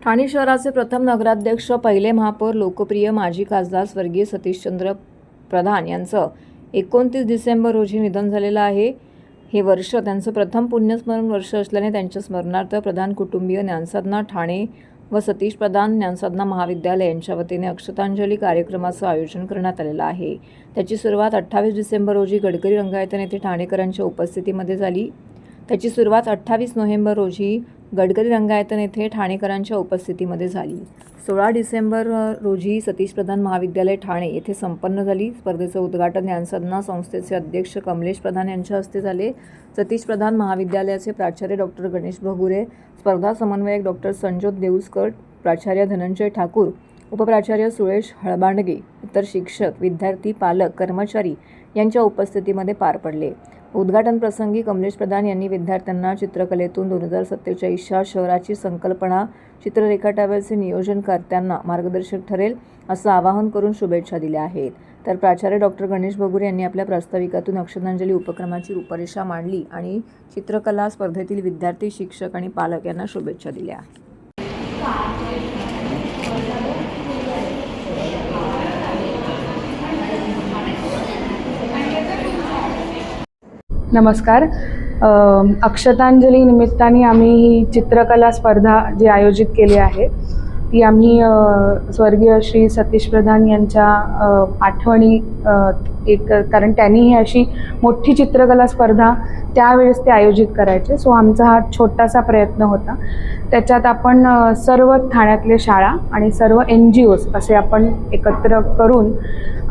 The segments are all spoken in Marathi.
ठाणे शहराचे प्रथम नगराध्यक्ष, पहिले महापौर, लोकप्रिय माजी खासदार स्वर्गीय सतीशचंद्र प्रधान यांचं 29 डिसेंबर रोजी निधन झालेलं आहे. हे वर्ष त्यांचं प्रथम पुण्यस्मरण वर्ष असल्याने त्यांच्या स्मरणार्थ प्रधान कुटुंबीय ज्ञानसाधना ठाणे व सतीश प्रधान ज्ञानसाधना महाविद्यालय यांच्या वतीने अक्षतांजली कार्यक्रमाचं आयोजन करण्यात आलेलं आहे. त्याची सुरुवात 28 डिसेंबर रोजी गडकरी रंगायतन येथे ठाणेकरांच्या उपस्थितीमध्ये झाली. त्याची सुरुवात 28 नोव्हेंबर रोजी गडकरी रंगायतन येथे ठाणेकरांच्या उपस्थितीमध्ये झाली. 16 डिसेंबर रोजी सतीश प्रधान महाविद्यालय ठाणे येथे संपन्न झाली. स्पर्धेचं उद्घाटन ज्ञानसाधना संस्थेचे अध्यक्ष कमलेश प्रधान यांच्या हस्ते झाले. सतीश प्रधान महाविद्यालयाचे प्राचार्य डॉक्टर गणेश भगुरे, स्पर्धा समन्वयक डॉक्टर संजोत देऊस्कर, प्राचार्य धनंजय ठाकूर, उपप्राचार्य सुरेश हळबांडगे, इतर शिक्षक, विद्यार्थी, पालक, कर्मचारी यांच्या उपस्थितीमध्ये पार पडले. उद्घाटन प्रसंगी कमलेश प्रधान यांनी विद्यार्थ्यांना चित्रकलेतून 2047च्या शहराची संकल्पना चित्र रेखाटावयाचे नियोजनकर्त्यांना मार्गदर्शक ठरेल असं आवाहन करून शुभेच्छा दिल्या आहेत. तर प्राचार्य डॉक्टर गणेश भगुरे यांनी आपल्या प्रास्ताविकातून अक्षतांजली उपक्रमाची रूपरेषा मांडली आणि चित्रकला स्पर्धेतील विद्यार्थी, शिक्षक आणि पालक यांना शुभेच्छा दिल्या. नमस्कार. अक्षतांजली निमित्ताने आम्ही ही चित्रकला स्पर्धा जी आयोजित केली आहे ती आम्ही स्वर्गीय श्री सतीश प्रधान यांच्या आठवणी कारण त्यांनी ही अशी मोठी चित्रकला स्पर्धा त्यावेळेस ते आयोजित करायचे. सो आमचा हा छोटासा प्रयत्न होता. त्याच्यात आपण सर्व ठाण्यातले शाळा आणि सर्व NGOs असे आपण एकत्र करून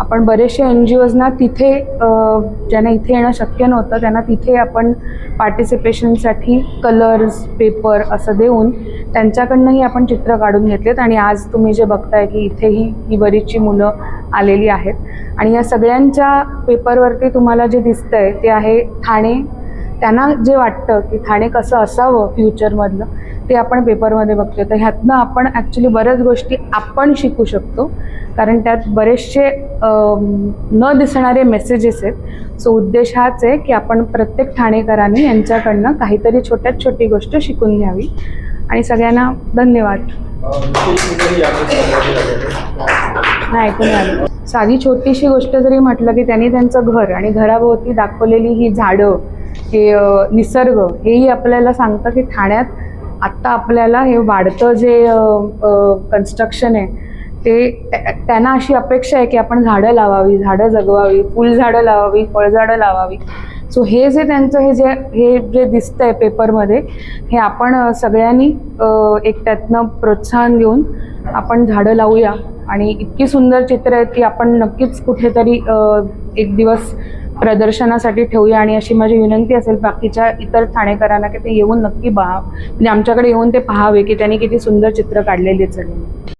आपण बरेचसे NGOsना तिथे ज्यांना इथे येणं शक्य नव्हतं त्यांना तिथे आपण पार्टिसिपेशनसाठी कलर्स, पेपर असं देऊन त्यांच्याकडनंही आपण चित्र काढून घेतलेत. आणि आज तुम्ही जे बघताय की इथेही ही बरीचशी मुलं आलेली आहेत आणि या सगळ्यांच्या पेपरवरती तुम्हाला जे दिसतंय ते आहे ठाणे. त्यांना जे वाटतं की ठाणे कसं असावं फ्युचरमधलं ते आपण पेपरमध्ये बघतो. तर ह्यातनं आपण ॲक्च्युली बऱ्याच गोष्टी आपण शिकू शकतो कारण त्यात बरेचसे न दिसणारे मेसेजेस आहेत. सो उद्देश हाच आहे की आपण प्रत्येक ठाणेकरांनी यांच्याकडनं काहीतरी छोट्यात छोटी गोष्ट शिकून घ्यावी. आणि सगळ्यांना धन्यवाद. नाही ऐकून आलं. साधी छोटीशी गोष्ट जरी म्हटलं की त्यांनी त्यांचं घर आणि घराभोवती दाखवलेली ही झाडं, हे निसर्ग, हेही आपल्याला सांगतं की ठाण्यात आत्ता आपल्याला हे वाढतं जे कन्स्ट्रक्शन आहे ते त्यांना अशी अपेक्षा आहे की आपण झाडं लावावी, झाडं जगवावी, फुलझाडं लावावी, फळझाडं लावावी. सो हे जे त्यांचं हे जे दिसतंय पेपरमध्ये हे आपण सगळ्यांनी एक त्यातनं प्रोत्साहन घेऊन आपण झाडं लावूया. आणि इतकी सुंदर चित्र आहेत की आपण नक्कीच कुठेतरी एक दिवस प्रदर्शनासाठी ठेवूया. आणि अशी माझी विनंती असेल बाकीच्या इतर ठाणेकरांना की ते येऊन नक्की म्हणजे आमच्याकडे येऊन ते पाहावे की त्यांनी किती सुंदर चित्र काढलेली आहेत सगळी.